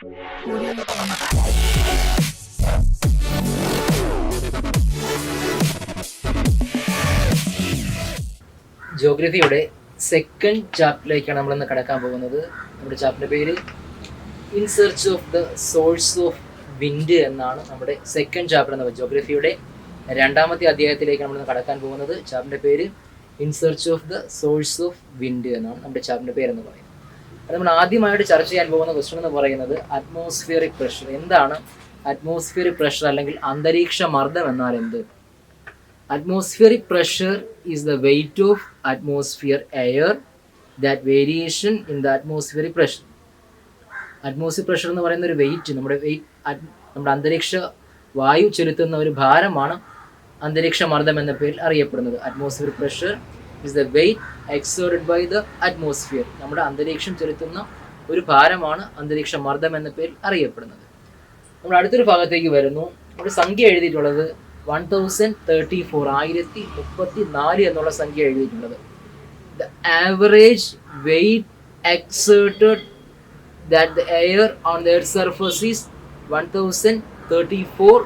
ജിയോഗ്രഫിയുടെ second ചാപ്റ്ററിലേക്കാണ് നമ്മളിന്ന് കടക്കാൻ പോകുന്നത്. നമ്മുടെ ചാപ്റ്ററിൻ്റെ പേര് in search of the source of wind എന്നാണ് നമ്മുടെ സെക്കൻഡ് ചാപ്റ്റർ എന്നത്. ജിയോഗ്രഫിയുടെ രണ്ടാമത്തെ അധ്യായത്തിലേക്ക് നമ്മളിന്ന് കടക്കാൻ പോകുന്നത്. ചാപ്റ്ററിൻ്റെ പേര് in search of the source of wind എന്നാണ് നമ്മുടെ ചാപ്റ്ററിൻ്റെ പേരെന്ന് പറയുന്നത്. അത് നമ്മൾ ആദ്യമായിട്ട് ചർച്ച ചെയ്യാൻ പോകുന്ന ക്വസ്റ്റൻ എന്ന് പറയുന്നത് അറ്റ്മോസ്ഫിയറിക് പ്രഷർ. എന്താണ് അറ്റ്മോസ്ഫിയറിക് പ്രഷർ അല്ലെങ്കിൽ അന്തരീക്ഷ മർദ്ദം എന്നാൽ എന്ത്? Atmospheric pressure is the weight of atmosphere air, that variation in the atmospheric pressure. Atmosphere pressure എന്ന് പറയുന്ന ഒരു വെയിറ്റ്, നമ്മുടെ അന്തരീക്ഷ വായു ചെലുത്തുന്ന ഒരു ഭാരമാണ് അന്തരീക്ഷ മർദ്ദം എന്ന പേരിൽ അറിയപ്പെടുന്നത്. Atmosphere pressure is the weight exerted by the atmosphere. നമ്മുടെ അന്തരീക്ഷം ചെലുത്തുന്ന ഒരു ഭാരമാണ് അന്തരീക്ഷ മർദ്ദം എന്ന പേരിൽ അറിയപ്പെടുന്നത്. നമ്മൾ അടുത്തൊരു ഭാഗത്തേക്ക് വരുന്നു. ഒരു സംഖ്യ എഴുതിയിട്ടുള്ളത് 1034 1034 എന്നുള്ള സംഖ്യ എഴുതിയിട്ടുള്ളത്. The average weight exerted that the air on the earth surface is 1034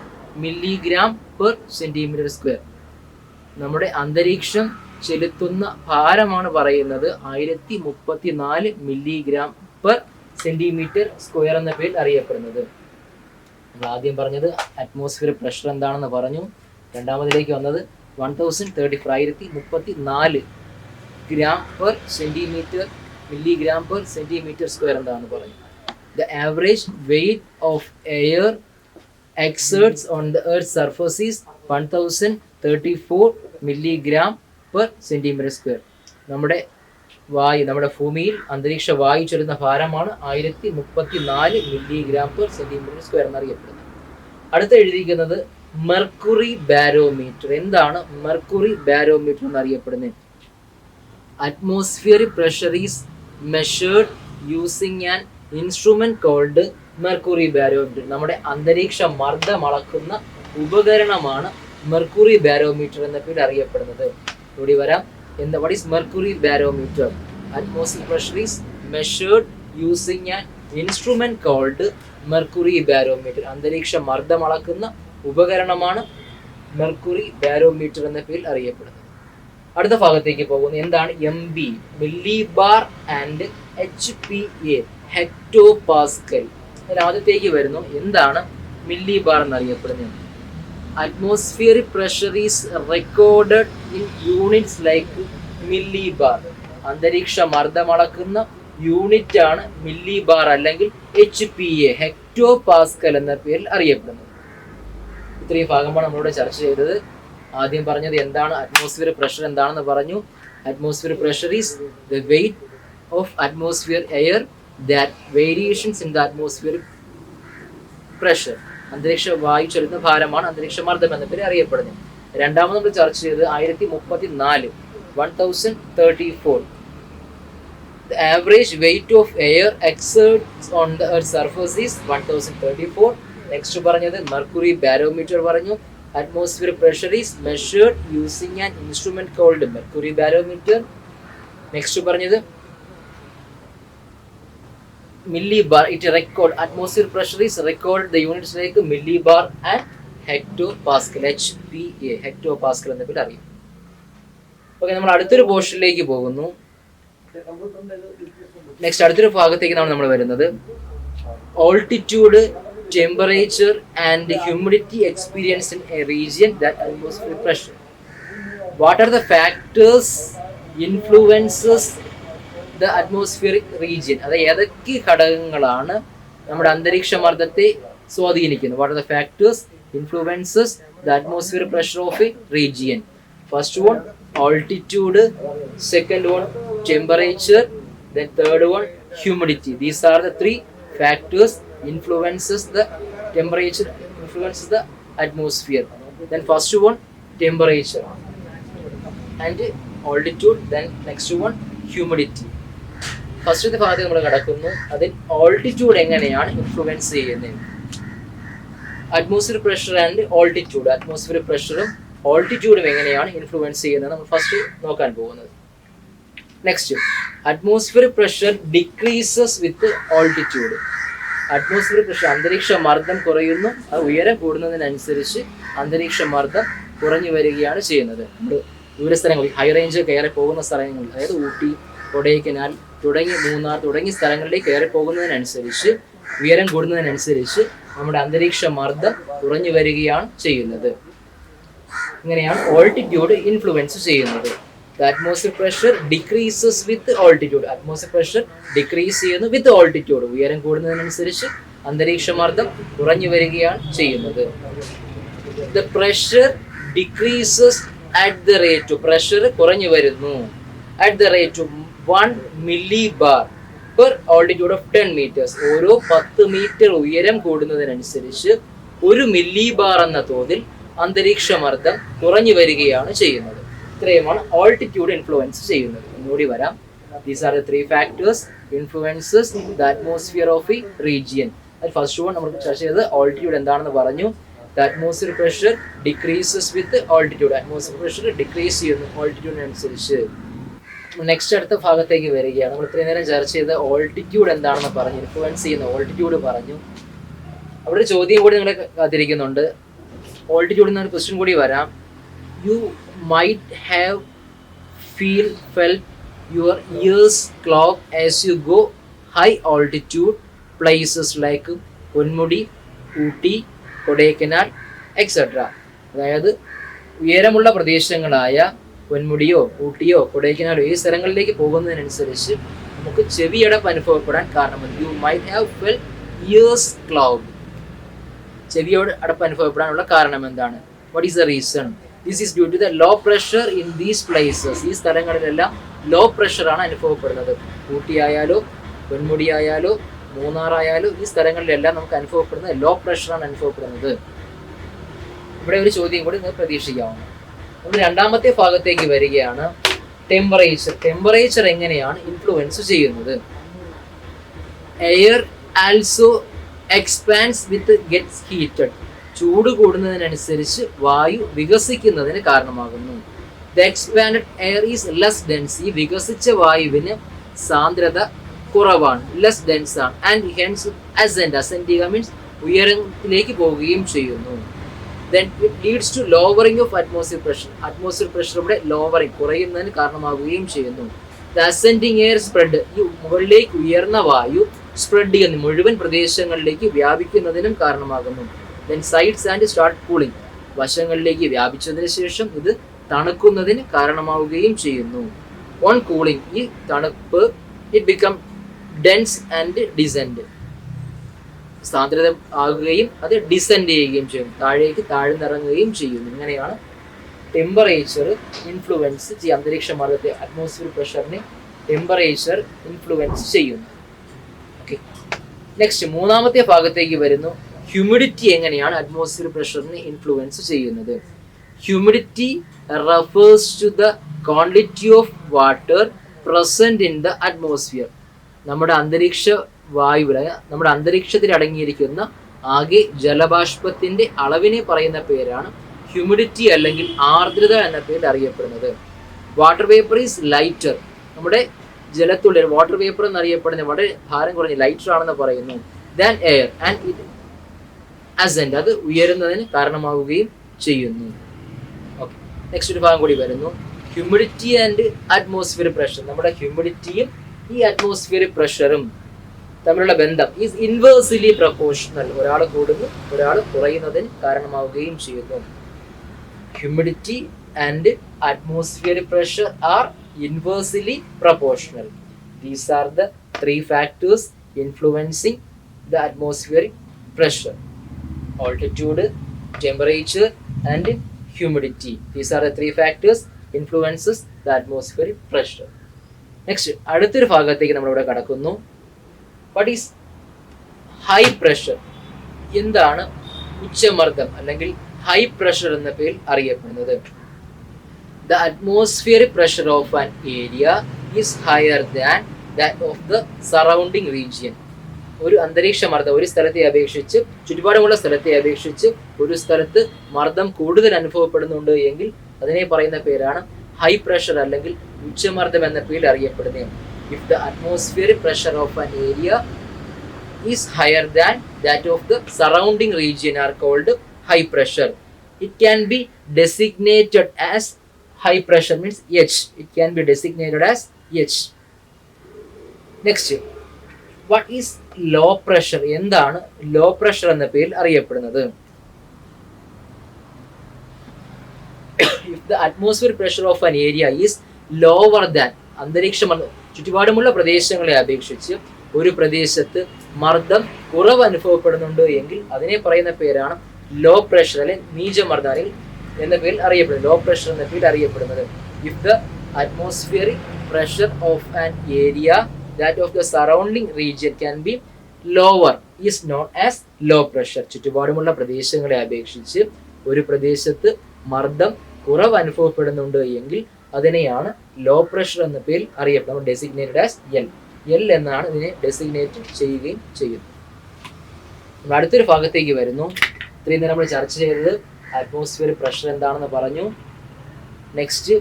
milligram per centimetre square. നമ്മുടെ അന്തരീക്ഷം ചെലുത്തുന്ന ഭാരമാണ് പറയുന്നത് 1034 മില്ലിഗ്രാം പെർ സെന്റിമീറ്റർ സ്ക്വയർ എന്ന പേരിൽ അറിയപ്പെടുന്നത്. നമ്മൾ ആദ്യം പറഞ്ഞത് അറ്റ്മോസ്ഫിയർ പ്രഷർ എന്താണെന്ന് പറഞ്ഞു. രണ്ടാമതിലേക്ക് വന്നത് 1034 gram per centimetre milligram per centimetre square എന്താണെന്ന് പറഞ്ഞു. The average weight of air exerts on the earth surface is 1034 milligram per centimetre square. നമ്മുടെ ഭൂമിയിൽ അന്തരീക്ഷ വായു ചെല്ലുന്ന ഭാരമാണ് 1034 മില്ലിഗ്രാം പെർ സെന്റിമീറ്റർ സ്ക്വയർ എന്നറിയപ്പെടുന്നത്. അടുത്ത എഴുതിയിരിക്കുന്നത് മെർക്കുറി ബാരോമീറ്റർ. എന്താണ് മെർക്കുറി ബാരോമീറ്റർ എന്നറിയപ്പെടുന്നത്? Atmospheric pressure is measured using an instrument called mercury barometer. നമ്മുടെ അന്തരീക്ഷ മർദ്ദം അളക്കുന്ന ഉപകരണമാണ് മെർക്കുറി ബാരോമീറ്റർ എന്ന പേരിൽ അറിയപ്പെടുന്നത്. ഇവിടെ വരാം. What is mercury barometer? Atmospheric pressure is measured using an instrument called mercury barometer. അന്തരീക്ഷ മർദ്ദം അളക്കുന്ന ഉപകരണമാണ് മെർക്കുറി ബാരോമീറ്റർ എന്ന പേരിൽ അറിയപ്പെടുന്നത്. അടുത്ത ഭാഗത്തേക്ക് പോകുന്നു. എന്താണ് MB? Millibar and HPA hectopascal. ആദ്യത്തേക്ക് വരുന്നു. എന്താണ് മില്ലി ബാർ എന്നറിയപ്പെടുന്നത്? Atmospheric pressure is recorded in units like millibar. അന്തരീക്ഷ മർദ്ദം അളക്കുന്ന യൂണിറ്റ് ആണ് മില്ലി ബാർ അല്ലെങ്കിൽ HPA ഹെക്ടോ പാസ്കൽ എന്ന പേരിൽ അറിയപ്പെടുന്നത്. ഇത്രയും ഭാഗമാണ് നമ്മളിവിടെ ചർച്ച ചെയ്തത്. ആദ്യം പറഞ്ഞത് എന്താണ് അറ്റ്മോസ്ഫിയർ പ്രഷർ എന്താണെന്ന് പറഞ്ഞു. Atmosphere pressure is the weight of atmosphere air, that variations in the atmosphere pressure. അന്തരീക്ഷ വായു ചെലുത്തുന്ന ഭാരമാണ് അന്തരീക്ഷ മർദ്ദം എന്ന പേര് അറിയപ്പെടുന്നത്. രണ്ടാമത് നമ്മൾ ചർച്ച ചെയ്തത് 1034. The average weight of air exerts on the earth's surface is 1034. Next പറഞ്ഞത് മെർക്കുറി ബാരോമീറ്റർ പറഞ്ഞു. Atmospheric pressure is measured using an instrument called mercury barometer. Next പറഞ്ഞത് millibar. It record atmospheric pressure is recorded the units like millibar and hectopascal. HPA hectopascal എന്ന പേര് അറിയും. Okay, നമ്മൾ അടുത്തൊരു പോർഷനിലേക്ക് പോകുന്നു. Next അടുത്തൊരു ഭാഗത്തേക്കാണ് നമ്മൾ വരുന്നത്. Altitude, temperature and humidity experience in A region that atmospheric pressure. What are the factors influences the atmospheric region? അത് ഏതൊക്കെ ഘടകങ്ങളാണ് നമ്മുടെ അന്തരീക്ഷ മർദ്ദത്തെ സ്വാധീനിക്കുന്നത്? What are the factors influences the atmospheric pressure of A region? First one altitude, second one temperature, then third one humidity. These are the three factors influences the temperature, influences the atmosphere. Then first one temperature and altitude, then next one humidity. ഫസ്റ്റത്തെ ഭാഗത്ത് നമ്മൾ കിടക്കുന്നു. അതിൽ altitude എങ്ങനെയാണ് influence ചെയ്യുന്നത്? Atmosphere pressure and altitude, atmosphere പ്രഷറും ഓൾട്ടിറ്റ്യൂഡും എങ്ങനെയാണ് influence ചെയ്യുന്നത് നമ്മൾ ഫസ്റ്റ് നോക്കാൻ പോകുന്നത്. Next, atmosphere pressure decreases with altitude. Atmospheric pressure അന്തരീക്ഷ മർദ്ദം കുറയുന്നു, അത് ഉയരം കൂടുന്നതിനനുസരിച്ച് അന്തരീക്ഷ മർദ്ദം കുറഞ്ഞു വരികയാണ് ചെയ്യുന്നത്. നമ്മൾ ദൂരസ്ഥലങ്ങളിൽ ഹൈ റേഞ്ച് കയറി പോകുന്ന സ്ഥലങ്ങളിൽ, അതായത് ഊട്ടി, കൊടൈക്കനാൽ തുടങ്ങി മൂന്നാർ തുടങ്ങിയ സ്ഥലങ്ങളിലേക്ക് കയറി പോകുന്നതിനനുസരിച്ച് ഉയരം കൂടുന്നതിനനുസരിച്ച് നമ്മുടെ അന്തരീക്ഷ മർദ്ദം കുറഞ്ഞു വരികയാണ് ചെയ്യുന്നത്. ഇങ്ങനെയാണ് ഓൾട്ടിറ്റ്യൂഡ് ഇൻഫ്ലുവൻസ് ചെയ്യുന്നത്. The atmospheric pressure decreases with altitude. Atmospheric pressure decrease ചെയ്യുന്നു with altitude. ഉയരം കൂടുന്നതിനനുസരിച്ച് അന്തരീക്ഷ മർദ്ദം കുറഞ്ഞു വരികയാണ് ചെയ്യുന്നത്. The pressure decreases at the rate of pressure കുറഞ്ഞു വരുന്നു at the rate of 1 millibar per altitude of 10 meters. ഓരോ 10 മീറ്റർ ഉയരം കൂടുന്നതിനനുസരിച്ച് 1 millibar എന്ന തോതിൽ അന്തരീക്ഷ മർദ്ദം കുറഞ്ഞു വരികയാണ് ചെയ്യുന്നത്. ഇത്രയുമാണ് ഓൾട്ടിറ്റ്യൂഡ് ഇൻഫ്ലുവൻസ് ചെയ്യുന്നത്. ഒന്നുകൂടി വരാം. These are the 3 factors influences the atmosphere of A region. അത് ഫസ്റ്റ് വൺ നമുക്ക് ചർച്ച ചെയ്തത് ഓൾട്ടിറ്റ്യൂഡ് എന്താണെന്ന് പറഞ്ഞു. The atmosphere pressure decreases with altitude. Atmosphere pressure decrease ചെയ്യുന്നു ഓൾട്ടിറ്റ്യൂഡിനനുസരിച്ച്. നെക്സ്റ്റ് അടുത്ത ഭാഗത്തേക്ക് വരികയാണ്. നമ്മൾ ഇത്രയും നേരം ചർച്ച ചെയ്ത ഓൾട്ടിറ്റ്യൂഡ് എന്താണെന്ന് പറഞ്ഞു, ഇൻഫ്ലുവൻസ് ചെയ്യുന്ന ഓൾട്ടിറ്റ്യൂഡ് പറഞ്ഞു. അവിടെ ഒരു ചോദ്യം കൂടി നിങ്ങളെ കാത്തിരിക്കുന്നുണ്ട്. ഓൾട്ടിറ്റ്യൂഡിൽ നിന്ന് ഒരു ക്വസ്റ്റ്യൻ കൂടി വരാം. You might have felt your ears clog as you go high altitude places like Ponmudi, Ooty, Kodaikanal etc. അതായത് ഉയരമുള്ള പ്രദേശങ്ങളായ പൊന്മുടിയോ ഊട്ടിയോ കൊടൈക്കനാലോ ഈ സ്ഥലങ്ങളിലേക്ക് പോകുന്നതിനനുസരിച്ച് നമുക്ക് ചെവിയടപ്പ് അനുഭവപ്പെടാൻ കാരണമുണ്ട്. You might have felt ears clog. ചെവിയോട് അടപ്പ് അനുഭവപ്പെടാനുള്ള കാരണം എന്താണ്? What is the reason? This is due to the low pressure in these places. ഈ സ്ഥലങ്ങളിലെല്ലാം ലോ പ്രഷർ ആണ് അനുഭവപ്പെടുന്നത്. ഊട്ടി ആയാലോ പൊന്മുടി ആയാലോ മൂന്നാർ ആയാലോ ഈ സ്ഥലങ്ങളിലെല്ലാം നമുക്ക് അനുഭവപ്പെടുന്നത് ലോ പ്രഷറാണ് അനുഭവപ്പെടുന്നത്. ഇവിടെ ഒരു ചോദ്യം കൂടി നിങ്ങൾക്ക് പ്രതീക്ഷിക്കാവുന്നു. നമ്മൾ രണ്ടാമത്തെ ഭാഗത്തേക്ക് വരികയാണ്. ടെമ്പറേച്ചർ. ടെമ്പറേച്ചർ എങ്ങനെയാണ് ഇൻഫ്ലുവൻസ് ചെയ്യുന്നത്? Air also expands with gets heated. ചൂട് കൂടുന്നതിനനുസരിച്ച് വായു വികസിക്കുന്നതിന് കാരണമാകുന്നു. The expanded air is less dense. ഈ വികസിച്ച വായുവിന് സാന്ദ്രത കുറവാണ്, ലെസ് ഡെൻസ് ആണ്. And hence ascend. Ascend means ഉയരത്തിലേക്ക് പോവുകയും ചെയ്യുന്നു. Then it leads to lowering of atmosphere pressure. Atmosphere pressure ഇവിടെ ലോവറിംഗ് കുറയുന്നതിന് കാരണമാവുകയും ചെയ്യുന്നു. The ascending air spread. ഈ മുകളിലേക്ക് ഉയർന്ന വായു സ്പ്രെഡ് ചെയ്യുന്നു, മുഴുവൻ പ്രദേശങ്ങളിലേക്ക് വ്യാപിക്കുന്നതിനും കാരണമാകുന്നു. Then sides and start cooling. വശങ്ങളിലേക്ക് വ്യാപിച്ചതിന് ശേഷം ഇത് തണുക്കുന്നതിന് കാരണമാവുകയും ചെയ്യുന്നു. ഓൺ കൂളിംഗ്, ഈ തണുപ്പ് it become dense and descend. സാന്ദ്രത ആകുകയും അത് ഡിസെൻഡ് ചെയ്യുകയും ചെയ്യും, താഴേക്ക് താഴ്ന്നിറങ്ങുകയും ചെയ്യുന്നു. ഇങ്ങനെയാണ് ടെമ്പറേച്ചർ ഇൻഫ്ലുവൻസ് ചെയ്യുക. അന്തരീക്ഷ മർദ്ദത്തെ, അറ്റ്മോസ്ഫിയർ പ്രഷറിനെ ടെമ്പറേച്ചർ ഇൻഫ്ലുവൻസ് ചെയ്യുന്നു. ഓക്കെ, നെക്സ്റ്റ് മൂന്നാമത്തെ ഭാഗത്തേക്ക് വരുന്നു. ഹ്യൂമിഡിറ്റി എങ്ങനെയാണ് അറ്റ്മോസ്ഫിയർ പ്രഷറിനെ ഇൻഫ്ലുവൻസ് ചെയ്യുന്നത്? Humidity refers to the quantity of water present in the atmosphere. നമ്മുടെ അന്തരീക്ഷ വായുവിൽ, നമ്മുടെ അന്തരീക്ഷത്തിൽ അടങ്ങിയിരിക്കുന്ന ആകെ ജലബാഷ്പത്തിന്റെ അളവിനെ പറയുന്ന പേരാണ് ഹ്യൂമിഡിറ്റി അല്ലെങ്കിൽ ആർദ്രത എന്ന പേരിൽ അറിയപ്പെടുന്നത്. Water vapour is lighter. നമ്മുടെ ജലത്തുള്ളിൽ വാട്ടർ വേപ്പർ എന്നറിയപ്പെടുന്ന വളരെ ഭാരം കുറഞ്ഞ ലൈറ്റർ ആണെന്ന് പറയുന്നു. Than air and it ascend, അത് ഉയരുന്നതിന് കാരണമാവുകയും ചെയ്യുന്നു. ഓക്കെ, നെക്സ്റ്റ് ഒരു ഭാഗം കൂടി വരുന്നു. Humidity and atmosphere pressure. നമ്മുടെ ഹ്യൂമിഡിറ്റിയും ഈ അറ്റ്മോസ്ഫിയറിക് പ്രഷറും തമ്മിലുള്ള ബന്ധം ഈസ് ഇൻവേഴ്സ്ലി പ്രൊപ്പോർഷണൽ. ഒരാൾ കൂടുന്നു, ഒരാൾ കുറയുന്നതിന് കാരണമാവുകയും ചെയ്യുന്നു. Humidity and atmospheric pressure are inversely proportional. These are the 3 factors influencing the atmospheric pressure: altitude, temperature and humidity. These are the 3 factors influences the atmospheric pressure. Next, അടുത്തൊരു ഭാഗത്തേക്ക് നമ്മളിവിടെ കടക്കുന്നു. What is high pressure? എന്താണ് ഉച്ചമർദ്ദം അല്ലെങ്കിൽ high pressure എന്ന പേരിൽ അറിയപ്പെടുന്നത്? The atmospheric pressure of an area is higher than that of the surrounding region. ഒരു അന്തരീക്ഷ മർദ്ദം ഒരു സ്ഥലത്തെ അപേക്ഷിച്ച്, ചുറ്റുപാടുമുള്ള സ്ഥലത്തെ അപേക്ഷിച്ച് ഒരു സ്ഥലത്ത് മർദ്ദം കൂടുതൽ അനുഭവപ്പെടുന്നുണ്ട് എങ്കിൽ അതിനെ പറയുന്ന പേരാണ് ഹൈ പ്രഷർ അല്ലെങ്കിൽ ഉച്ചമർദ്ദം എന്ന പേരിൽ അറിയപ്പെടുന്നത്. If the atmospheric pressure of an area is higher than that of the surrounding region are called high pressure. It can be designated as high pressure means H. It can be designated as H. Next, what is low pressure? എന്താണ് low pressure എന്ന പേരിൽ അറിയപ്പെടുന്നത്? If the atmospheric pressure of an area is lower than അന്തരീക്ഷ ചുറ്റുപാടുമുള്ള പ്രദേശങ്ങളെ അപേക്ഷിച്ച് ഒരു പ്രദേശത്ത് മർദ്ദം കുറവ് അനുഭവപ്പെടുന്നുണ്ട് എങ്കിൽ അതിനെ പറയുന്ന പേരാണ് ലോ പ്രഷർ അല്ലെങ്കിൽ നീചമർദ്ദം അല്ലെങ്കിൽ എന്ന പേരിൽ അറിയപ്പെടുന്നത്. ലോ പ്രഷർ എന്ന പേരിൽ അറിയപ്പെടുന്നത്. If the atmospheric pressure of an area that of the surrounding region can be lower is known as low pressure. ചുറ്റുപാടുമുള്ള പ്രദേശങ്ങളെ അപേക്ഷിച്ച് ഒരു പ്രദേശത്ത് മർദ്ദം കുറവ് അനുഭവപ്പെടുന്നുണ്ട് എങ്കിൽ അതിനെയാണ് ലോ പ്രഷർ എന്ന പേരിൽ അറിയപ്പെടുന്നത്. Designated as L. എൽ എന്നാണ് ഇതിനെ ഡെസിഗ്നേറ്റ് ചെയ്യുകയും ചെയ്യുന്നത്. നമ്മൾ അടുത്തൊരു ഭാഗത്തേക്ക് വരുന്നു. ഇത്രയും നേരം നമ്മൾ ചർച്ച ചെയ്തത് അറ്റ്മോസ്ഫിയറിക് പ്രഷർ എന്താണെന്ന് പറഞ്ഞു. നെക്സ്റ്റ്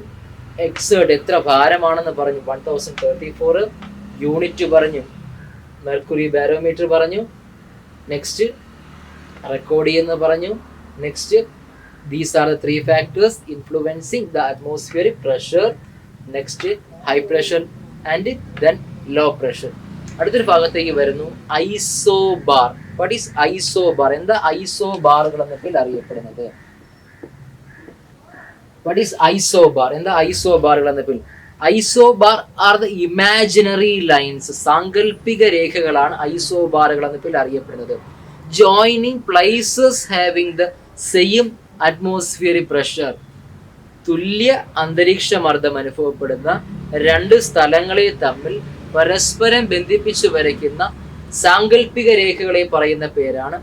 എക്സേർട്ട് എത്ര ഭാരമാണെന്ന് പറഞ്ഞു. 1034 യൂണിറ്റ് പറഞ്ഞു. മെർക്കുറി ബാരോമീറ്റർ പറഞ്ഞു. നെക്സ്റ്റ് റെക്കോർഡ് ചെയ്യുന്ന പറഞ്ഞു. Next these are the three factors influencing the atmospheric pressure. Next high pressure and then low pressure. അടുത്തൊരു ഭാഗത്തേക്ക് വരുന്നു ഐസോബാർ. What is isobar? എന്താ ഐസോബാറുകൾ എന്ന പേരിൽ അറിയപ്പെടുന്നത്? What is isobar? എന്താ ഐസോബാറുകൾ എന്ന പേരിൽ? Isobar are the imaginary lines. സാങ്കല്പിക രേഖകളാണ് ഐസോബാറുകൾ എന്ന പേരിൽ അറിയപ്പെടുന്നത്. Joining places having the same atmospheric pressure. തുല്യ അന്തരീക്ഷ മർദ്ദം അനുഭവപ്പെടുന്ന രണ്ട് സ്ഥലങ്ങളെ തമ്മിൽ പരസ്പരം ബന്ധിപ്പിച്ചു വരയ്ക്കുന്ന സാങ്കല്പിക രേഖകളെ പറയുന്ന പേരാണ്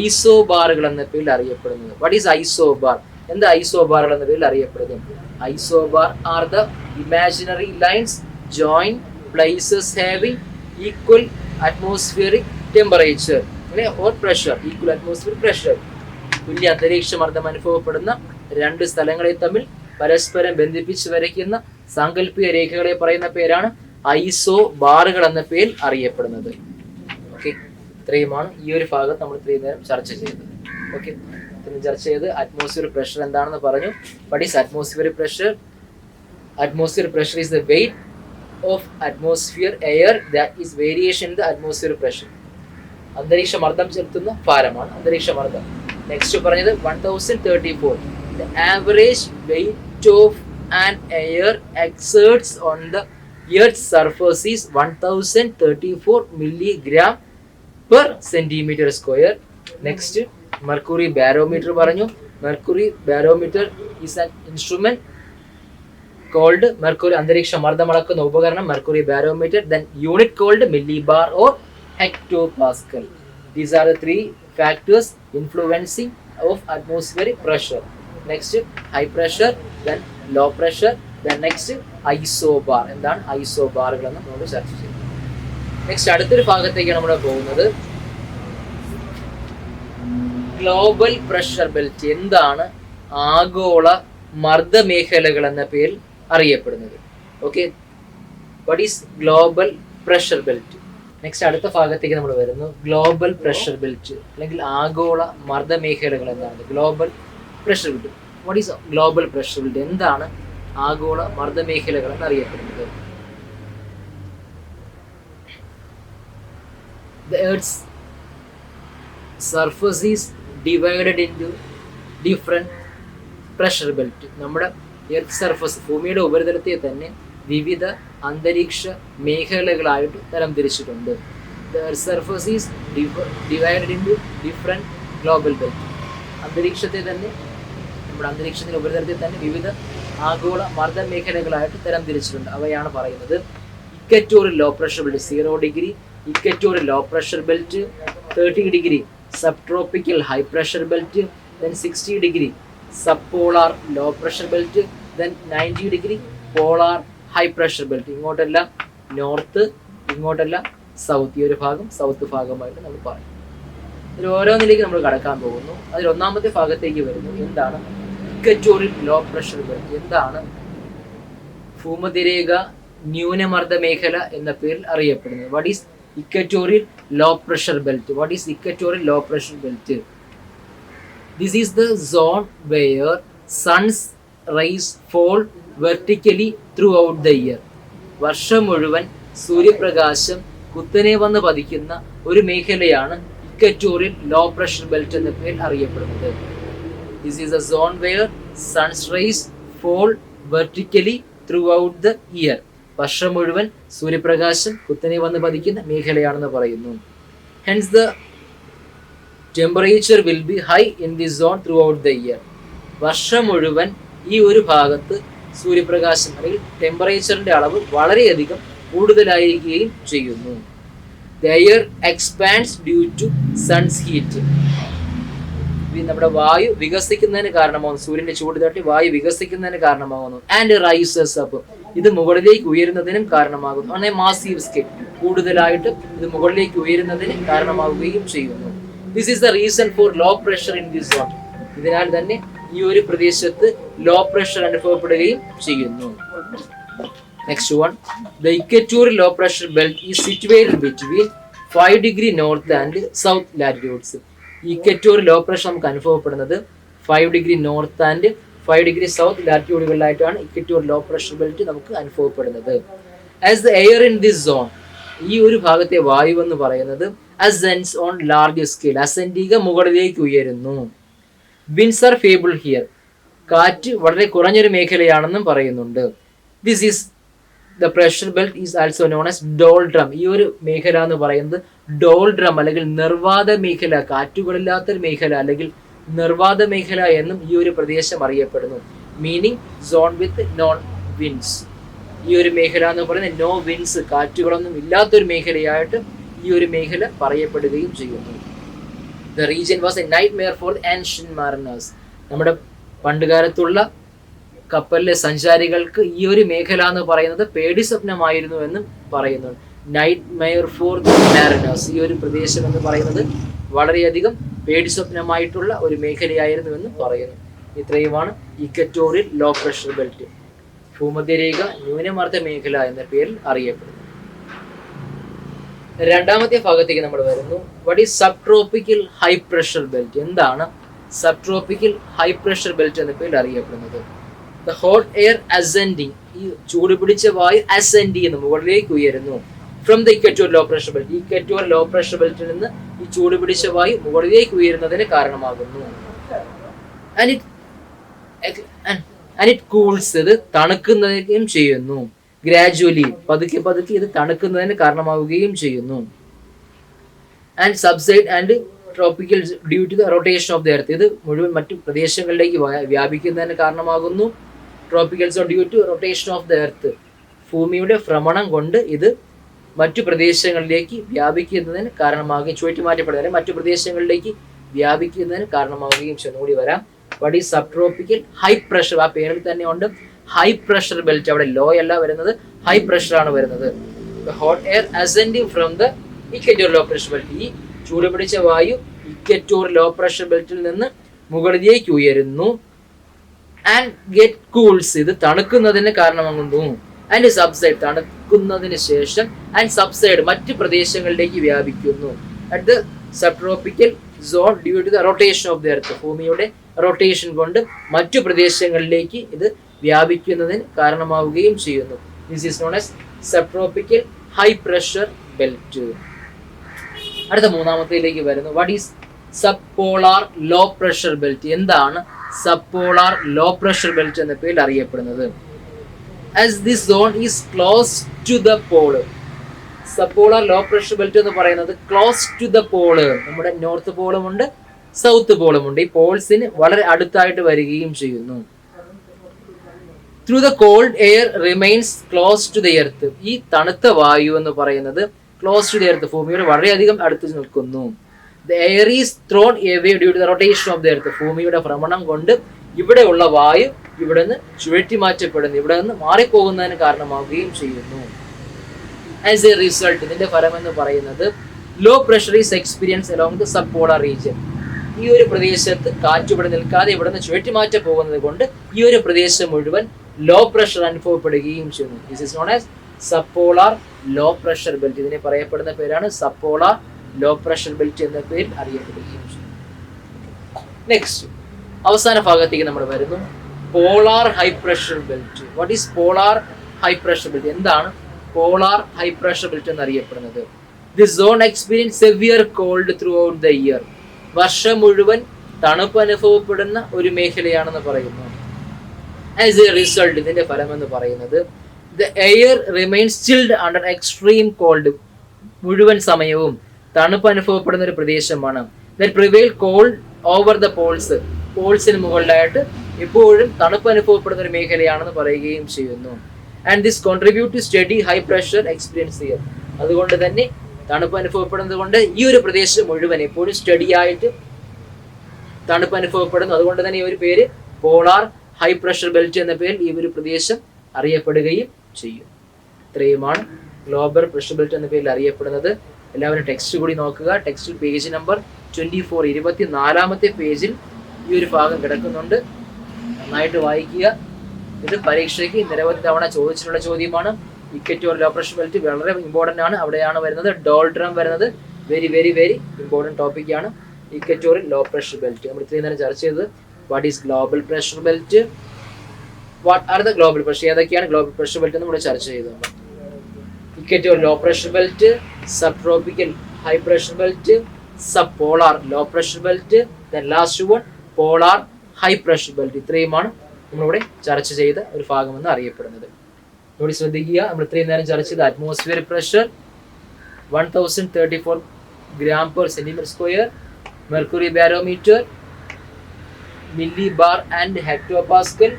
ഐസോബാറുകൾ എന്ന പേരിൽ അറിയപ്പെടുന്നത്. What is isobar? എന്താ ഐസോബാറുകൾ എന്ന പേരിൽ അറിയപ്പെടുന്നത്? Isobar are the imaginary lines join places having equal atmospheric temperature or pressure. Equal atmospheric pressure. തുല്യ അന്തരീക്ഷ മർദ്ദം അനുഭവപ്പെടുന്ന രണ്ട് സ്ഥലങ്ങളെ തമ്മിൽ പരസ്പരം ബന്ധിപ്പിച്ച് വരയ്ക്കുന്ന സാങ്കല്പിക രേഖകളെ പറയുന്ന പേരാണ് ഐസോബാറുകൾ എന്ന പേരിൽ അറിയപ്പെടുന്നത്. ഓക്കെ, ഇത്രയുമാണ് ഈ ഒരു ഭാഗത്ത് നമ്മൾ ഇത്രയും നേരം ചർച്ച ചെയ്തത്. ഓക്കെ, ഇത്രയും ചർച്ച ചെയ്ത് അറ്റ്മോസ്ഫിയറിക് പ്രഷർ എന്താണെന്ന് പറഞ്ഞു. What is atmospheric pressure? Atmospheric pressure is the weight of atmosphere air that is variation in the atmospheric pressure. അന്തരീക്ഷ മർദ്ദം ചെലുത്തുന്ന ഭാരമാണ് അന്തരീക്ഷ മർദ്ദം. നെക്സ്റ്റ് പറഞ്ഞത് 1034. The average weight of an air exerts on the Earth's surface is 1034 milligram per centimeter square. Next, mercury barometer പറഞ്ഞു. Mercury barometer is an instrument called mercury. അന്തരീക്ഷ മർദ്ദം അളക്കുന്ന ഉപകരണം mercury barometer. Then unit called millibar or hectopascal. These are the three factors influencing of atmospheric pressure. Next high pressure, then low pressure, then next isobar. എന്താണ് ഐസോബാറുകൾ എന്ന് നമ്മൾ ചർച്ച ചെയ്യും. Next അടുത്തൊരു ഭാഗത്തേക്ക് നമ്മൾ പോകുന്നത് ഗ്ലോബൽ പ്രഷർ ബെൽറ്റ്. എന്താണ് ആഗോള മർദ്ദമേഖലകൾ എന്ന പേരിൽ അറിയപ്പെടുന്നത്? Okay, what is global pressure belt? Next അടുത്ത ഭാഗത്തേക്ക് നമ്മൾ വരുന്നു. ഗ്ലോബൽ പ്രഷർ ബെൽറ്റ് അല്ലെങ്കിൽ ആഗോള മർദ്ദമേഖലകൾ എന്താണ്? Global pressure belt. What is global pressure belt? എന്താണ് ആഗോള മർദ്ദമേഖലകൾ എന്നറിയപ്പെടുന്നത്? The Earth's surface is divided into different pressure belt. നമ്മുടെ എർത്ത് സർഫസ് ഭൂമിയുടെ ഉപരിതലത്തെ തന്നെ വിവിധ അന്തരീക്ഷ മേഖലകളായിട്ട് തരംതിരിച്ചിട്ടുണ്ട്. The Earth's surface is divided into different global belt. അന്തരീക്ഷത്തെ തന്നെ നമ്മുടെ അന്തരീക്ഷത്തിന്റെ ഉപരിതലത്തെ തന്നെ വിവിധ ആഗോള മർദ്ദ മേഖലകളായിട്ട് തരംതിരിച്ചിട്ടുണ്ട്. അവയാണ് പറയുന്നത് equatorial low pressure belt 0 degree, equatorial low pressure belt 30 degree, sub tropical high pressure belt, then 60 degree sub polar low pressure belt, then 90 degree polar high pressure belt. ഇങ്ങോട്ടെല്ലാം നോർത്ത്, ഇങ്ങോട്ടെല്ലാം സൗത്ത്. ഈ ഒരു ഭാഗം സൗത്ത് ഭാഗമായിട്ട് നമ്മൾ പറയും. ഇതിൽ ഓരോന്നിലേക്ക് നമ്മൾ കടക്കാൻ പോകുന്നു. അതിൽ ഒന്നാമത്തെ ഭാഗത്തേക്ക് വരുന്നു. എന്താണ് ഇക്വറ്റോറിയൽ ലോ പ്രഷർ ബെൽറ്റ്? എന്താണ് ഭൂമധ്യരേഖ ന്യൂനമർദ്ദ മേഖല എന്ന പേരിൽ അറിയപ്പെടുന്നത്? What is equatorial low pressure belt. What is equatorial low pressure belt? This is the zone where sun's rays fall vertically throughout the year. വർഷം മുഴുവൻ സൂര്യപ്രകാശം കുത്തനെ വന്ന് പതിക്കുന്ന ഒരു മേഖലയാണ് ഇക്വറ്റോറിയൽ ലോ പ്രഷർ ബെൽറ്റ് എന്ന പേരിൽ അറിയപ്പെടുന്നത്. This is a zone where sun's rays fall vertically throughout the year. വർഷം മുഴുവൻ സൂര്യപ്രകാശം കുത്തനെ വന്ന് പതിക്കുന്ന മേഖലയാണെന്ന് പറയുന്നു. Hence the temperature will be high in this zone throughout the year. വർഷം മുഴുവൻ ഈ ഒരു ഭാഗത്ത് സൂര്യപ്രകാശം അല്ലെങ്കിൽ ടെമ്പറേച്ചറിന്റെ അളവ് വളരെയധികം കൂടുതലായിരിക്കുകയും ചെയ്യുന്നു. The air expands due to sun's heat. നമ്മുടെ വായു വികസിക്കുന്നതിന് കാരണമാകുന്നു, സൂര്യന്റെ ചൂട് തട്ടി വായു വികസിക്കുന്നതിന് കാരണമാകുന്നു. ആൻഡ് റൈസസ് അപ്പ്, ഇത് മുകളിലേക്ക് ഉയരുന്നതിനും കാരണമാകുന്നു. അങ്ങനെ മാസീവ് സ്കെയിൽ, കൂടുതലായിട്ട് ഇത് മുകളിലേക്ക് ഉയരുന്നതിന് കാരണമാവുകയും ചെയ്യുന്നു. This is the reason for low pressure in this zone. ഇതിനാൽ തന്നെ ഈ ഒരു പ്രദേശത്ത് ലോ പ്രഷർ അനുഭവപ്പെടുകയും ചെയ്യുന്നു. Next one, the equatorial low pressure belt is situated between 5 degree north and south latitudes. Equatorial low pressure നമുക്ക് അനുഭവപ്പെടുന്നത് 5 degree north and 5 degree south ലാറ്റിറ്റ്യൂഡുകളിലായിട്ടാണ് ഇക്വറ്റോറിയൽ ലോ പ്രഷർ ബെൽറ്റ് നമുക്ക് അനുഭവപ്പെടുന്നത്. As the air in this zone, ഈ ഒരു ഭാഗത്തെ വായു എന്ന് പറയുന്നത് ascends on large scale, അസെൻഡിക മുകളിലേക്ക് ഉയരുന്നു. Winds are feeble here, കാറ്റ് വളരെ കുറഞ്ഞൊരു മേഖലയാണെന്നും പറയുന്നുണ്ട്. This is the pressure belt is also known as doldrum. ഈ ഒരു മേഖല എന്ന് പറയുന്നത് ഡോൾഡ്രം അല്ലെങ്കിൽ നിർവാത മേഖല, കാറ്റുകളില്ലാത്തൊരു മേഖല അല്ലെങ്കിൽ നിർവാത മേഖല എന്നും ഈ ഒരു പ്രദേശം അറിയപ്പെടുന്നു. Meaning zone with non winds. ഈ ഒരു മേഖല എന്ന് പറയുന്നത് നോ വിൻഡ്സ്, കാറ്റുകളൊന്നും ഇല്ലാത്തൊരു മേഖലയായിട്ട് ഈ ഒരു മേഖല പറയപ്പെടുകയും ചെയ്യുന്നു. The region was a nightmare for the ancient mariners. നമ്മുടെ പണ്ടുകാലത്തുള്ള കപ്പലിലെ സഞ്ചാരികൾക്ക് ഈ ഒരു മേഖല എന്ന് പറയുന്നത് പേടി സ്വപ്നമായിരുന്നു എന്നും പറയുന്നു. നൈറ്റ്മെയർ ഫോർ ദ മാരിനേഴ്സ്, ഈ ഒരു പ്രദേശം എന്ന് പറയുന്നത് വളരെയധികം പേടി സ്വപ്നമായിട്ടുള്ള ഒരു മേഖലയായിരുന്നു എന്നും പറയുന്നു. ഇത്രയുമാണ് ഇക്വറ്റോറിയൽ ലോ പ്രഷർ ബെൽറ്റ്, ഭൂമധ്യരേഖ ന്യൂനമർദ്ദ മേഖല എന്ന പേരിൽ അറിയപ്പെടുന്നു. രണ്ടാമത്തെ ഭാഗത്തേക്ക് നമ്മൾ വരുന്നു. What is sub tropical high pressure belt? എന്താണ് sub tropical high pressure belt എന്ന പേരിൽ അറിയപ്പെടുന്നത്? ദ ഹോട്ട് എയർ അസെൻഡിങ്, ഈ ചൂട് പിടിച്ച വായു അസെൻഡ് ചെയ്യുന്നു, മുകളിലേക്ക് ഉയരുന്നു. From the equatorial low pressure belt, equatorial low pressure ബെൽറ്റിൽ നിന്ന് ഈ ചൂട് പിടിച്ച വായു മുകളിലേക്ക് ഉയരുന്നതിന് കാരണമാകുന്നു. ആൻഡ് ഇറ്റ് കൂൾസ്, ഇത് തണുക്കുന്നതും ചെയ്യുന്നു. ഗ്രാജുവലി, പതുക്കെ പതുക്കെ ഇത് തണുക്കുന്നതിന് കാരണമാവുകയും ചെയ്യുന്നു. And subside and tropical due to the rotation of the earth, ഇത് മുഴുവൻ മറ്റു പ്രദേശങ്ങളിലേക്ക് വ്യാപിക്കുന്നതിന് കാരണമാകുന്നു. Tropical zone due to rotation of the earth, ഭൂമിയുടെ ഭ്രമണം കൊണ്ട് ഇത് മറ്റു പ്രദേശങ്ങളിലേക്ക് വ്യാപിക്കുന്നതിന് കാരണമാവുകയും ചുഴറ്റിമാറ്റപ്പെടുന്നതിന് മറ്റു പ്രദേശങ്ങളിലേക്ക് വ്യാപിക്കുന്നതിന് കാരണമാവുകയും ചെയ്യുന്നു. കൂടി വരാം. What is sub tropical high pressure? ആ പേരിൽ തന്നെ ഉണ്ട് ഹൈ പ്രഷർ ബെൽറ്റ്. അവിടെ ലോ അല്ല വരുന്നത്, ഹൈ പ്രഷർ ആണ് വരുന്നത്. Hot air ascending from the equatorial low pressure belt, ഈ ചൂട് പിടിച്ച വായു ഇക്വറ്റോറിയൽ ലോ പ്രഷർ ബെൽറ്റിൽ നിന്ന് മുകളിലേക്ക് ഉയരുന്നു. ആൻഡ് ഗെറ്റ് കൂൾസ്, ഇത് തണുക്കുന്നതിന് കാരണമാകുന്നു. ആൻഡ് സബ്സൈഡ്, തണുക്കുന്നതിന് ശേഷം ആൻഡ് സബ്സൈഡ് മറ്റ് പ്രദേശങ്ങളിലേക്ക് വ്യാപിക്കുന്നു. At the subtropical zone due to the rotation of the earth, ഭൂമിയുടെ റൊട്ടേഷൻ കൊണ്ട് മറ്റു പ്രദേശങ്ങളിലേക്ക് ഇത് വ്യാപിക്കുന്നതിന് കാരണമാവുകയും ചെയ്യുന്നു. This is known as sub tropical high pressure belt. അടുത്ത മൂന്നാമത്തേലേക്ക് വരുന്നു. What is sub polar low pressure belt? എന്താണ് sub polar low pressure belt എന്ന പേരിൽ അറിയപ്പെടുന്നത്? As this zone is close to the pole, sub polar low pressure belt എന്ന് പറയുന്നത് close to the pole, നമ്മുടെ നോർത്ത് പോളും ഉണ്ട് സൗത്ത് പോളും ഉണ്ട്, ഈ പോൾസിന് വളരെ അടുത്തായിട്ട് വരികയും ചെയ്യുന്നു. Through the cold air remains close to the earth, ഈ തണുത്ത വായു എന്ന് പറയുന്നത് ക്ലോസ് ടു ദ എർത്ത്, ഭൂമിയോട് വളരെയധികം അടുത്ത് നിൽക്കുന്നു. The air is thrown away due to the rotation of the earth, ഭൂമിയുടെ ഭ്രമണം കൊണ്ട് ഇവിടെയുള്ള വായു ഇവിടെ നിന്ന് ചുഴറ്റി മാറ്റപ്പെടുന്നു, ഇവിടെ നിന്ന് മാറിപ്പോകുന്നതിന് കാരണമാവുകയും ചെയ്യുന്നു. ആസ് എ റിസൾട്ട്, ഇതിന്റെ ഫലം എന്ന് പറയുന്നത് low pressure is experience along the sub polar region, ഈ ഒരു പ്രദേശത്ത് കാറ്റ് ഇവിടെ നിൽക്കാതെ ഇവിടെ നിന്ന് ചുഴറ്റി മാറ്റം പോകുന്നത് കൊണ്ട് ഈ ഒരു പ്രദേശം മുഴുവൻ ലോ പ്രഷർ അനുഭവപ്പെടുകയും ചെയ്യുന്നു. This is known as sub polar low pressure belt. ഇതിനെ പറയപ്പെടുന്ന പേരാണ് സബ്പോളാർ ലോ പ്രഷർ ബെൽറ്റ് എന്ന പേരിൽ അറിയപ്പെടുകയും ചെയ്യും. നെക്സ്റ്റ് അവസാന ഭാഗത്തേക്ക് നമ്മൾ വരുന്നു. Polar high pressure belt. What is polar high pressure belt? എന്താണ് പോളാർ ഹൈ പ്രഷർ ബെൽറ്റ് എന്നറിയപ്പെടുന്നത്? This zone experience severe cold throughout the year. വർഷം മുഴുവൻ തണുപ്പ് അനുഭവപ്പെടുന്ന ഒരു മേഖലയാണെന്ന് പറയുന്നു. ആസ് എ റിസൾട്ട്, ഇതിന്റെ ഫലം എന്ന് പറയുന്നത് the air remains chilled under extreme cold. മുഴുവൻ സമയവും തണുപ്പ് അനുഭവപ്പെടുന്ന ഒരു പ്രദേശമാണ്. That prevail cold over the poles. പോൾസിന് മുകളിലായിട്ട് എപ്പോഴും തണുപ്പ് അനുഭവപ്പെടുന്ന ഒരു മേഖലയാണെന്ന് പറയുകയും ചെയ്യുന്നു. And this contribute to steady high pressure experience here. അതുകൊണ്ട് തന്നെ തണുപ്പ് അനുഭവപ്പെടുന്നത് കൊണ്ട് ഈ ഒരു പ്രദേശം മുഴുവൻ എപ്പോഴും സ്റ്റഡി ആയിട്ട് തണുപ്പ് അനുഭവപ്പെടുന്നു. അതുകൊണ്ട് തന്നെ ഈ ഒരു പേര് പോളാർ ഹൈ പ്രഷർ ബെൽറ്റ് എന്ന പേരിൽ ഈ ഒരു പ്രദേശം അറിയപ്പെടുകയും ചെയ്യും. ഇത്രയുമാണ് ഗ്ലോബൽ പ്രഷർ ബെൽറ്റ് എന്ന പേരിൽ അറിയപ്പെടുന്നത്. എല്ലാവരും ടെക്സ്റ്റ് കൂടി നോക്കുക. ടെക്സ്റ്റ് പേജ് നമ്പർ 24, 24ാമത്തെ പേജിൽ ഈ ഒരു ഭാഗം കിടക്കുന്നുണ്ട്. നന്നായിട്ട് വായിക്കുക. ഇത് പരീക്ഷയ്ക്ക് നിരവധി തവണ ചോദിച്ചിട്ടുള്ള ചോദ്യമാണ്. ഇക്വറ്റോർ ലോ പ്രഷർ ബെൽറ്റ് വളരെ ഇമ്പോർട്ടൻ്റ് ആണ്. അവിടെയാണ് വരുന്നത് ഡോൾഡ്രം വരുന്നത്. വെരി വെരി വെരി ഇമ്പോർട്ടൻറ്റ് ടോപ്പിക്കാണ് ഇക്വറ്റോറിയൽ ലോ പ്രഷർ ബെൽറ്റ്. നമ്മൾ ഇത്രയും നേരം ചർച്ച ചെയ്തത് what is global pressure belt, what are the global pressure, ഏതൊക്കെയാണ് ഗ്ലോബൽ പ്രഷർ ബെൽറ്റ് എന്ന് നമ്മൾ ചർച്ച ചെയ്തതാണ്. Equatorial low pressure belt, sub tropical high pressure belt, sub polar low pressure belt, then last one polar high pressure belt. ഇത്രയുമാണ് നമ്മളിവിടെ ചർച്ച ചെയ്ത ഒരു ഭാഗമെന്ന് അറിയപ്പെടുന്നത്. ഇവിടെ ശ്രദ്ധിക്കുക, നമ്മൾ ഇത്രയും നേരം ചർച്ച ചെയ്ത atmosphere pressure 1034 gram per centimeter square, mercury barometer, millibar and hectopascal.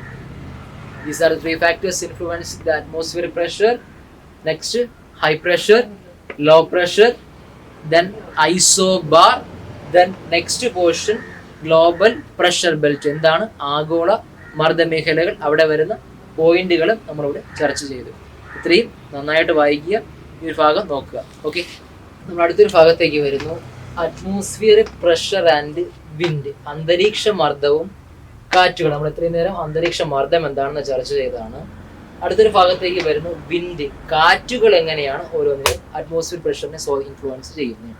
These are the three factors influencing the atmospheric pressure. Next, high pressure, low pressure, then isobar, then next portion global pressure belt. എന്താണ് ആഗോള മർദ്ദമേഖലകൾ, അവിടെ വരുന്ന പോയിന്റുകളും നമ്മളിവിടെ ചർച്ച ചെയ്തു. ഇത്രയും നന്നായിട്ട് വായിക്കുക. ഈ ഒരു ഭാഗം നോക്കുക. ഓക്കെ, നമ്മൾ അടുത്തൊരു ഭാഗത്തേക്ക് വരുന്നു. Atmospheric pressure and wind. അന്തരീക്ഷ മർദ്ദവും കാറ്റുകൾ. നമ്മൾ ഇത്രയും നേരം അന്തരീക്ഷ മർദ്ദം എന്താണെന്ന് ചർച്ച ചെയ്തതാണ്. അടുത്തൊരു ഭാഗത്തേക്ക് വരുന്നു വിൻഡ്. കാറ്റുകൾ എങ്ങനെയാണ് ഓരോന്നിനും അറ്റ്മോസ്ഫിയർ പ്രഷറിനെ ഇൻഫ്ലുവൻസ് ചെയ്യുന്നത്.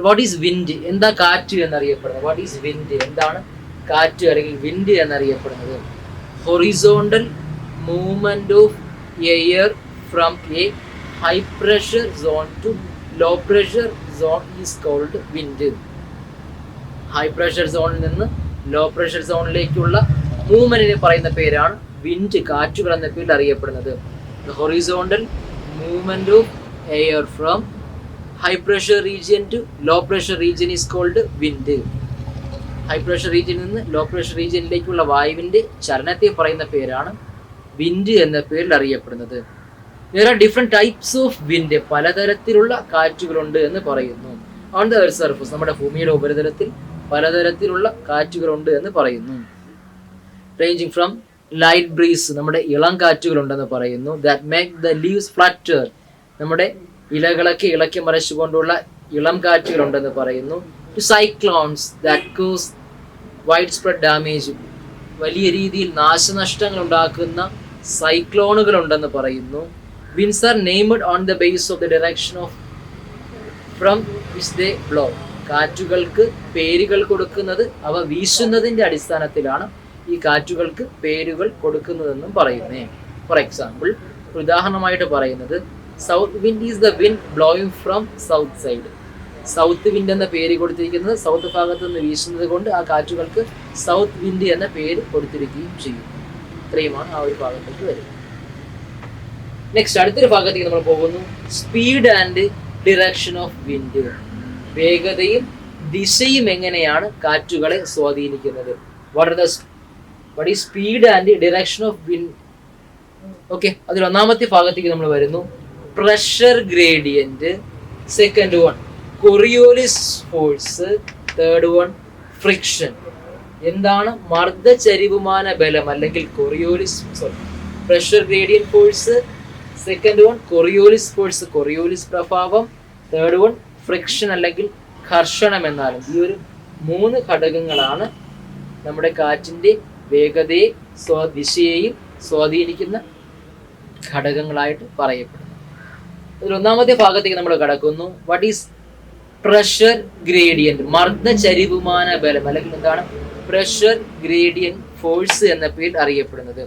What is wind? എന്താ കാറ്റ് എന്നറിയപ്പെടുന്നത്? What is wind? എന്താണ് കാറ്റ് അല്ലെങ്കിൽ വിൻഡ് എന്നറിയപ്പെടുന്നത്? Horizontal movement of air from a high pressure zone to low pressure zone is called wind. High pressure സോണിൽ നിന്ന് ലോ പ്രഷർ സോണിലേക്കുള്ള മൂവ്മെന്റിനെ പറയുന്ന പേരാണ് വിൻഡ്, കാറ്റുകൾ എന്ന പേരിൽ അറിയപ്പെടുന്നത്. Horizontal movement of air from high pressure region to low pressure region is called wind. High pressure റീജിയനിൽ നിന്ന് ലോ പ്രഷർ റീജിയനിലേക്കുള്ള വായുവിന്റെ ചലനത്തെ പറയുന്ന പേരാണ് വിൻഡ് എന്ന പേരിൽ അറിയപ്പെടുന്നത്. There are different types of wind. പലതരത്തിലുള്ള കാറ്റുകളുണ്ട് എന്ന് പറയുന്നു. On the earth surface, നമ്മുടെ ഭൂമിയുടെ ഉപരിതലത്തിൽ പലതരത്തിലുള്ള കാറ്റുകളുണ്ട് എന്ന് പറയുന്നു. Ranging from light breeze, നമ്മുടെ ഇളം കാറ്റുകളുണ്ടെന്ന് പറയുന്നു. That make the leaves flutter, നമ്മുടെ ഇലകളൊക്കെ ഇളക്കി മറിച്ചുകൊണ്ടുള്ള ഇളം കാറ്റുകളുണ്ടെന്ന് പറയുന്നു. To cyclones that cause widespread damage, വലിയ രീതിയിൽ നാശനഷ്ടങ്ങൾ ഉണ്ടാക്കുന്ന സൈക്ലോണുകൾ ഉണ്ടെന്ന് പറയുന്നു. Winds are named on the basis of the direction of from which they blow. കാറ്റുകൾക്ക് പേരുകൾ കൊടുക്കുന്നത് അവ വീശുന്നതിന്റെ അടിസ്ഥാനത്തിലാണ് ഈ കാറ്റുകൾക്ക് പേരുകൾ കൊടുക്കുന്നതെന്നും പറയുന്നേ. ഫോർ എക്സാമ്പിൾ, ഉദാഹരണമായിട്ട് പറയുന്നത് south wind is the wind blowing from south side. South wind എന്ന പേര് കൊടുത്തിരിക്കുന്നത് സൗത്ത് ഭാഗത്ത് നിന്ന് വീശുന്നത് കൊണ്ട് ആ കാറ്റുകൾക്ക് സൗത്ത് വിൻഡ് എന്ന പേര് കൊടുത്തിരിക്കുകയും ചെയ്യും. ഇത്രയുമാണ് ആ ഒരു ഭാഗത്തേക്ക് വരുന്നത്. നെക്സ്റ്റ് അടുത്തൊരു ഭാഗത്തേക്ക് നമ്മൾ പോകുന്നു. Speed and direction of wind. വേഗതയും ദിശയും എങ്ങനെയാണ് കാറ്റുകളെ സ്വാധീനിക്കുന്നത്? What is speed and direction of wind? Okay, അതിൽ ഒന്നാമത്തെ ഭാഗത്തേക്ക് നമ്മൾ വരുന്നു. Pressure gradient, second one Coriolis force, third one friction. എന്താണ് മർദ്ദചരിവുമാന ബലം അല്ലെങ്കിൽ pressure gradient force, second one Coriolis force, Coriolis പ്രഭാവം, തേർഡ് വൺ ഫ്രിക്ഷൻ അല്ലെങ്കിൽ ഘർഷണം എന്നാലും. ഈ ഒരു 3 ഘടകങ്ങളാണ് നമ്മുടെ കാറ്റിന്റെ വേഗതയെ ദിശയെയും സ്വാധീനിക്കുന്ന ഘടകങ്ങളായിട്ട് പറയപ്പെടുന്നത്. അതിൽ ഒന്നാമത്തെ ഭാഗത്തേക്ക് നമ്മൾ കടക്കുന്നു. വാട്ട് ഈസ് പ്രഷർ ഗ്രേഡിയന്റ്, മർദ്ദ ചരിവുമാന ബലം, അല്ലെങ്കിൽ എന്താണ് പ്രഷർ ഗ്രേഡിയന്റ് ഫോഴ്സ് എന്ന പേരിൽ അറിയപ്പെടുന്നത്.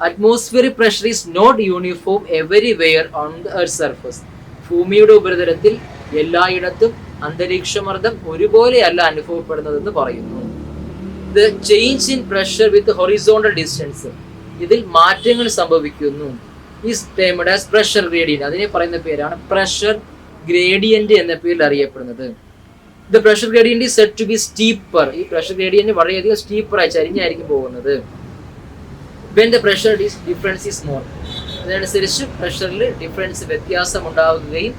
Atmospheric pressure is not uniform everywhere on the earth surface. ഭൂമിയുടെ ഉപരിതലത്തിൽ എല്ലായിടത്തും അന്തരീക്ഷമർദ്ദം ഒരുപോലെയല്ല അനുഭവപ്പെടുന്നതെന്ന് പറയുന്നു. The change in pressure with horizontal distance, ഇതിൽ മാറ്റങ്ങൾ സംഭവിക്കുന്നു. Is termed as pressure gradient, അതിനെ പറയുന്ന പേരാണ് പ്രഷർ ഗ്രേഡിയന്റ് എന്ന പേരിൽ അറിയപ്പെടുന്നത്. The pressure gradient is said to be steeper, ഈ പ്രഷർ ഗ്രേഡിയന്റ് വളരെയധികം സ്റ്റീപ്പറായി ചരിഞ്ഞായിരിക്കും പോകുന്നത്. When the pressure difference is more, അതനുസരിച്ച് പ്രഷറിൽ ഡിഫറൻസ് വ്യത്യാസം ഉണ്ടാവുകയും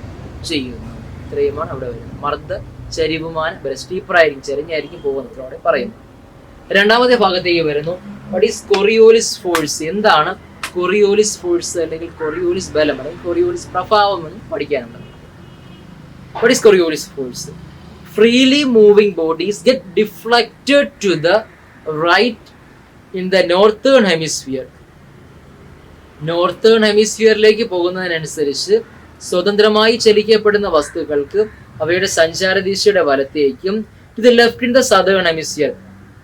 ചെയ്യുന്നു. ഇത്രയുമാണ് അവിടെ വരുന്നത്. മർദ്ദ ചരിവുമാന ബലം, സ്റ്റീപ്പറായിരിക്കും ചരിഞ്ഞായിരിക്കും പോകുന്നത് അവിടെ പറയുന്നു. രണ്ടാമത്തെ ഭാഗത്തേക്ക് വരുന്നു. വാട്ട് ഈസ് കൊറിയോലിസ് ഫോഴ്സ്, എന്താണ് കൊറിയോലിസ് ഫോഴ്സ് അല്ലെങ്കിൽ കൊറിയോലിസ് ബലം അല്ലെങ്കിൽ കൊറിയോലിസ് പ്രഭാവം എന്ന് പഠിക്കാനുള്ളത്. What is Coriolis force? Freely moving bodies get deflected to the right in the northern hemisphere. Northern ഹെമിസ്ഫിയറിലേക്ക് പോകുന്നതിനനുസരിച്ച് സ്വതന്ത്രമായി ചലിക്കപ്പെടുന്ന വസ്തുക്കൾക്ക് അവയുടെ സഞ്ചാരദിശയുടെ വലത്തേക്കും, to the left in the southern hemisphere,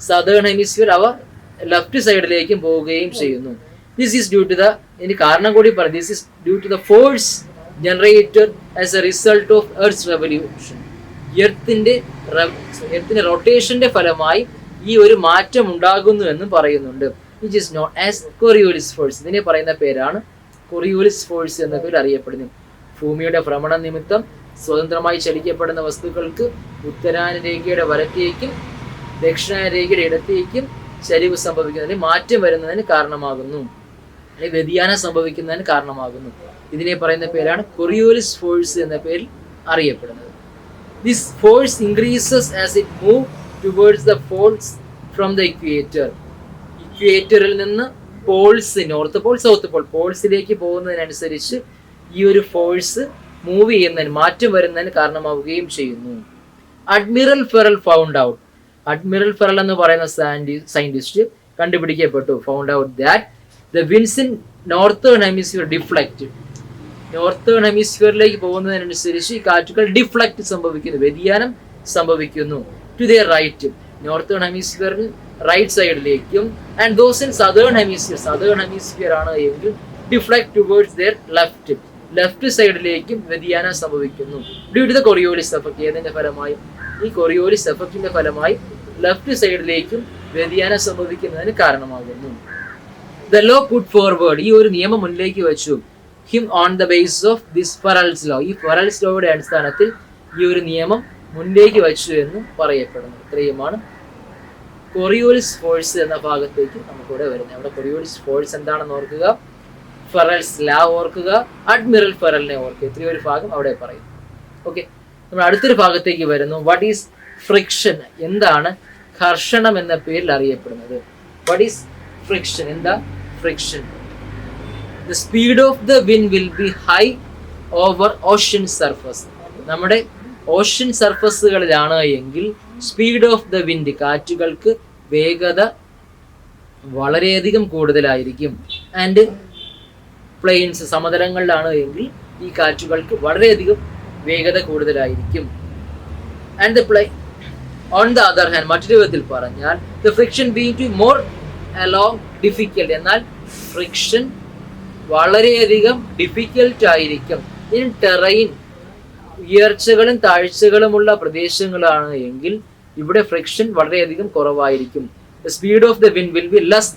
southern hemisphere അവ ലെഫ്റ്റ് സൈഡിലേക്കും പോവുകയും ചെയ്യുന്നു. This is due to the, ഇനി കാരണം കൂടി പറയും, this is due to the force generated as a result of earth revolution. എർത്തിന്റെ റൊട്ടേഷന്റെ ഫലമായി ഈ ഒരു മാറ്റം ഉണ്ടാകുന്നു എന്ന് പറയുന്നുണ്ട്. Which is known as Coriolis force, ഇതിനെ പറയുന്ന പേരാണ് കൊറിയോലിസ് ഫോഴ്സ് എന്ന പേര് അറിയപ്പെടുന്നു. ഭൂമിയുടെ ഭ്രമണ നിമിത്തം സ്വതന്ത്രമായി ചലിക്കപ്പെടുന്ന വസ്തുക്കൾക്ക് ഉത്തരായനരേഖയുടെ വലത്തേക്കും ദക്ഷിണായനരേഖയുടെ ഇടത്തേക്കും ചരിവ് സംഭവിക്കുന്നതിന്, മാറ്റം വരുന്നതിന് കാരണമാകുന്നു, അല്ലെങ്കിൽ വ്യതിയാനം സംഭവിക്കുന്നതിന് കാരണമാകുന്നു. ഇതിനെ പറയുന്ന പേരാണ് കൊറിയോലിസ് ഫോഴ്സ് എന്ന പേരിൽ അറിയപ്പെടുന്നത്. This force increases as it move towards the poles from the equator. ഇക്വേറ്ററിൽ നിന്ന് poles, north pole south pole, പോൾസിലേക്ക് പോകുന്നതിനനുസരിച്ച് ഈ ഒരു ഫോഴ്സ് മൂവ് ചെയ്യുന്നതിന്, മാറ്റം വരുന്നതിന് കാരണമാവുകയും ചെയ്യുന്നു. Admiral Ferrel found out, Admiral Ferrel എന്ന് പറയുന്ന സയന്റിസ്റ്റ് കണ്ടുപിടിക്കപ്പെട്ടു, found out that the winds in northern hemisphere deflect. Northern ഹെമിസ്ഫിയറിലേക്ക് പോകുന്നതിനനുസരിച്ച് ഈ കാറ്റുകൾ ഡിഫ്ലക്റ്റ് സംഭവിക്കുന്നു, വ്യതിയാനം സംഭവിക്കുന്നു. ടു ദിയർ റൈറ്റ്, നോർത്തേൺ ഹെമിസ്ഫിയറിൽ റൈറ്റ് സൈഡിലേക്കും, and those in southern hemisphere, southern hemisphere ആണ് എങ്കിൽ deflect towards their left, left സൈഡിലേക്കും വ്യതിയാനം സംഭവിക്കുന്നു. Due to the Coriolis effect, ഏതിന്റെ ഫലമായി? ഈ കൊറിയോലിസ് എഫക്റ്റിന്റെ ഫലമായി ലെഫ്റ്റ് സൈഡിലേക്കും വ്യതിയാനം സംഭവിക്കുന്നതിന് കാരണമാകുന്നു. ദ ലോ പുട്ട് ഫോർവേഡ്, ഈ ഒരു നിയമം മുന്നിലേക്ക് വെച്ചു. Him on the base of this Ferrel's law, ഈ ഫെറൽസ് ലോയുടെ അടിസ്ഥാനത്തിൽ ഈ ഒരു നിയമം മുന്നിലേക്ക് വെച്ചു എന്ന് പറയപ്പെടുന്നു. ഇത്രയുമാണ് കൊറിയോലിസ് ഫോഴ്സ് എന്ന ഭാഗത്തേക്ക് നമുക്കിവിടെ വരുന്നത്. അവിടെ കൊറിയോലിസ് ഫോഴ്സ് എന്താണെന്ന് ഓർക്കുക, ഫെറൽസ് ലാ ഓർക്കുക, അഡ്മിറൽ ഫെറലിനെ ഓർക്കുക. ഇത്രയും ഒരു ഭാഗം അവിടെ പറയും. ഓക്കെ, നമ്മൾ അടുത്തൊരു ഭാഗത്തേക്ക് വരുന്നു. വാട്ട് ഈസ് ഫ്രിക്ഷൻ, എന്താണ് ഘർഷണം എന്ന പേരിൽ അറിയപ്പെടുന്നത്? വാട്ട് ഈസ് ഫ്രിക്ഷൻ, എന്താ friction? The speed of the wind will B high over ocean surface. നമ്മുടെ ഓഷ്യൻ സർഫസുകളിലാണ് എങ്കിൽ സ്പീഡ് ഓഫ് ദ വിൻഡ്, കാറ്റുകൾക്ക് വേഗത വളരെയധികം കൂടുതലായിരിക്കും. ആൻഡ് പ്ലെയിൻസ്, സമതലങ്ങളിലാണ് എങ്കിൽ ഈ കാറ്റുകൾക്ക് വളരെയധികം വേഗത കൂടുതലായിരിക്കും. And the plain on the other hand, മറ്റൊരു വിധത്തിൽ പറഞ്ഞാൽ the friction being to more along difficult, എന്നാൽ ഫ്രിക്ഷൻ വളരെയധികം ഡിഫിക്കൽട്ട് ആയിരിക്കും. ഇൻ ടെറൈൻ, ഉയർച്ചകളും താഴ്ചകളുമുള്ള പ്രദേശങ്ങളാണ് എങ്കിൽ ഇവിടെ ഫ്രിക്ഷൻ വളരെയധികം കുറവായിരിക്കും. The speed of the wind will be less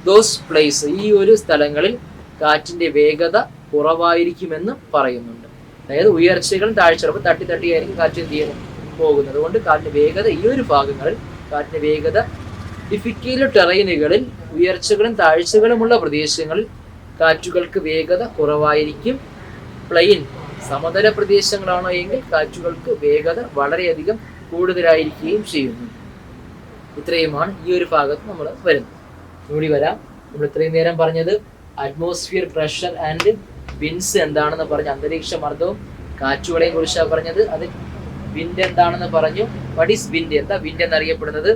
those place, ഈ ഒരു സ്ഥലങ്ങളിൽ കാറ്റിന്റെ വേഗത കുറവായിരിക്കുമെന്ന് പറയുന്നുണ്ട്. അതായത് ഉയർച്ചകളും താഴ്ചകളും തട്ടി തട്ടിയായിരിക്കും കാറ്റ് എന്ത് ചെയ്യുന്നത്, പോകുന്നത്. അതുകൊണ്ട് കാറ്റിന്റെ വേഗത ഈ ഒരു ഭാഗങ്ങളിൽ, കാറ്റിന്റെ വേഗത ഡിഫിക്കൽട്ട് ടെറൈനുകളിൽ, ഉയർച്ചകളും താഴ്ചകളുമുള്ള പ്രദേശങ്ങളിൽ കാറ്റുകൾക്ക് വേഗത കുറവായിരിക്കും. പ്ലെയിൻ, സമതല പ്രദേശങ്ങളാണോ എങ്കിൽ കാറ്റുകൾക്ക് വേഗത വളരെയധികം കൂടുതലായിരിക്കുകയും ചെയ്യുന്നു. ഇത്രയുമാണ് ഈ ഒരു ഭാഗത്ത് നമ്മൾ വരുന്നത്. കൂടി വരാം. നമ്മൾ ഇത്രയും നേരം പറഞ്ഞത് അറ്റ്മോസ്ഫിയർ പ്രഷർ ആൻഡ് വിൻഡ്സ് എന്താണെന്ന് പറഞ്ഞു, അന്തരീക്ഷ മർദ്ദവും കാറ്റുകളെയും കുറിച്ചാണ് പറഞ്ഞത്. അത് വിൻഡ് എന്താണെന്ന് പറഞ്ഞു. വാട്ട് ഈസ് വിൻഡ്, എന്താ വിൻഡ് എന്നറിയപ്പെടുന്നത്?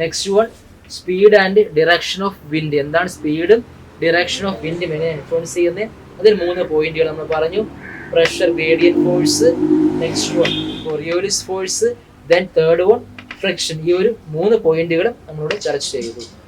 Next one, speed and direction of wind, എന്താണ് സ്പീഡും ഡിറക്ഷൻ ഓഫ് വിൻഡും എങ്ങനെ ഇൻഫ്ലുവൻസ് ചെയ്യുന്നത്? അതിൽ 3 പോയിന്റുകൾ നമ്മൾ പറഞ്ഞു. Pressure gradient force, next one Coriolis force, then third one friction. ഈ ഒരു 3 പോയിന്റുകളും നമ്മളിവിടെ ചർച്ച ചെയ്തു.